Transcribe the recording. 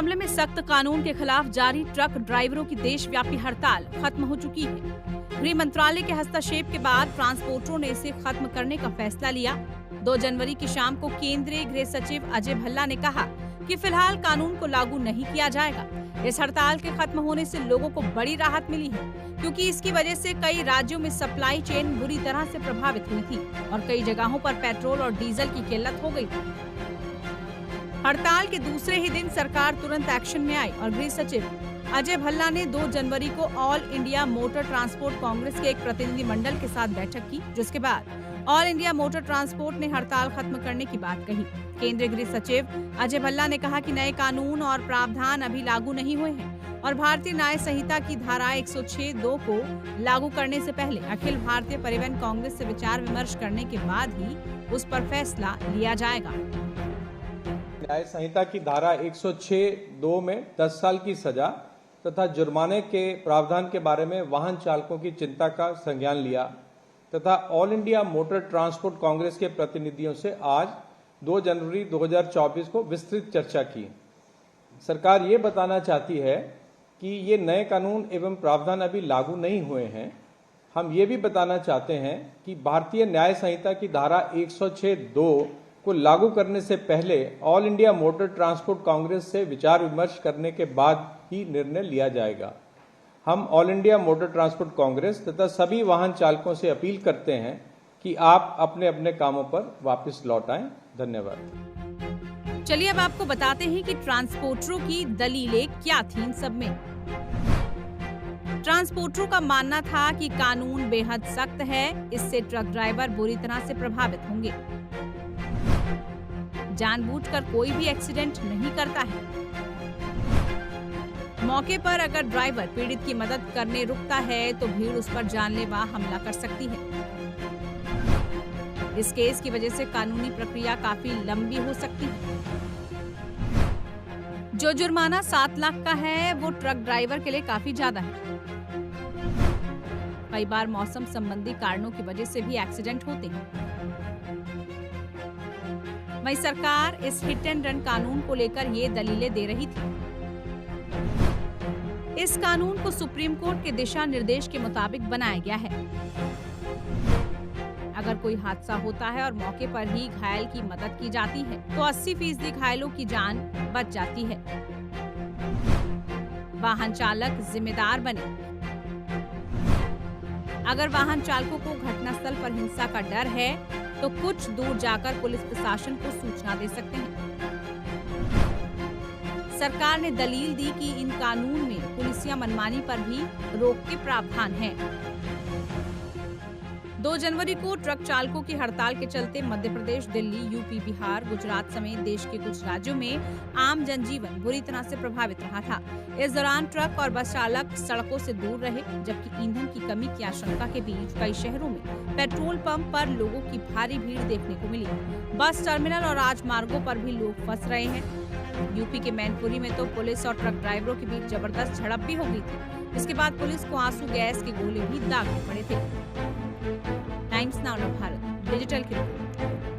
मामले में सख्त कानून के खिलाफ जारी ट्रक ड्राइवरों की देशव्यापी हड़ताल खत्म हो चुकी है। गृह मंत्रालय के हस्तक्षेप के बाद ट्रांसपोर्टरों ने इसे खत्म करने का फैसला लिया। 2 जनवरी की शाम को केंद्रीय गृह सचिव अजय भल्ला ने कहा कि फिलहाल कानून को लागू नहीं किया जाएगा। इस हड़ताल के खत्म होने से लोगों को बड़ी राहत मिली है, क्योंकि इसकी वजह से कई राज्यों में सप्लाई चेन बुरी तरह से प्रभावित हुई थी और कई जगहों पर पेट्रोल और डीजल की किल्लत हो गई थी। हड़ताल के दूसरे ही दिन सरकार तुरंत एक्शन में आई और गृह सचिव अजय भल्ला ने 2 जनवरी को all India motor transport Congress के एक प्रतिनिधि मंडल के साथ बैठक की, जिसके बाद ऑल इंडिया मोटर ट्रांसपोर्ट ने हड़ताल खत्म करने की बात कही। केंद्रीय गृह सचिव अजय भल्ला ने कहा कि नए कानून और प्रावधान अभी लागू नहीं हुए हैं और भारतीय न्याय संहिता की धारा 106(2) को लागू करने से पहले अखिल भारतीय परिवहन कांग्रेस से विचार विमर्श करने के बाद ही उस पर फैसला लिया जाएगा। न्याय संहिता की धारा 106(2) में 10 साल की सजा तथा जुर्माने के प्रावधान के बारे में वाहन चालकों की चिंता का संज्ञान लिया तथा all India motor transport Congress के प्रतिनिधियों से आज 2 जनवरी 2024 को विस्तृत चर्चा की। सरकार ये बताना चाहती है कि ये नए कानून एवं प्रावधान अभी लागू नहीं हुए हैं। हम ये भी बताना चाहते हैं कि भारतीय न्याय संहिता की धारा 106(2) को लागू करने से पहले all India motor transport Congress से विचार विमर्श करने के बाद ही निर्णय लिया जाएगा। हम all India motor transport Congress तथा सभी वाहन चालकों से अपील करते हैं कि आप अपने अपने कामों पर वापस लौट आएं। धन्यवाद। चलिए अब आपको बताते हैं कि ट्रांसपोर्टरों की दलीलें क्या थीं इन सब में। ट्रांसपोर्टरों का मानना था कि कानून बेहद सख्त है, इससे ट्रक ड्राइवर बुरी तरह से प्रभावित होंगे। जानबूझकर कोई भी एक्सीडेंट नहीं करता है। मौके पर अगर ड्राइवर पीड़ित की मदद करने रुकता है तो भीड़ उस पर जानलेवा हमला कर सकती है। इस केस की वजह से कानूनी प्रक्रिया काफी लंबी हो सकती है। जो जुर्माना 7 लाख का है वो ट्रक ड्राइवर के लिए काफी ज्यादा है। कई बार मौसम संबंधी कारणों की वजह से भी एक्सीडेंट होते हैं। वहीं सरकार इस हिट एंड रन कानून को लेकर ये दलीलें दे रही थी। इस कानून को सुप्रीम कोर्ट के दिशा निर्देश के मुताबिक बनाया गया है। अगर कोई हादसा होता है और मौके पर ही घायल की मदद की जाती है तो 80% घायलों की जान बच जाती है। वाहन चालक जिम्मेदार बने। अगर वाहन चालकों को घटनास्थल पर हिंसा का डर है तो कुछ दूर जाकर पुलिस प्रशासन को सूचना दे सकते हैं। सरकार ने दलील दी कि इन कानून में पुलिसिया मनमानी पर भी रोक के प्रावधान है। 2 जनवरी को ट्रक चालकों की हड़ताल के चलते मध्य प्रदेश, दिल्ली, यूपी, बिहार, गुजरात समेत देश के कुछ राज्यों में आम जनजीवन बुरी तरह से प्रभावित रहा था। इस दौरान ट्रक और बस चालक सड़कों से दूर रहे, जबकि ईंधन की कमी की आशंका के बीच कई शहरों में पेट्रोल पंप पर लोगों की भारी भीड़ देखने को मिली। बस टर्मिनल और राजमार्गों पर भी लोग फंस रहे हैं। यूपी के मैनपुरी में तो पुलिस और ट्रक ड्राइवरों के बीच जबरदस्त झड़प भी हो गई थी। इसके बाद पुलिस को आंसू गैस के गोले भी दागने पड़े थे। टाइम्स नाउ भारत डिजिटल की रिपोर्ट।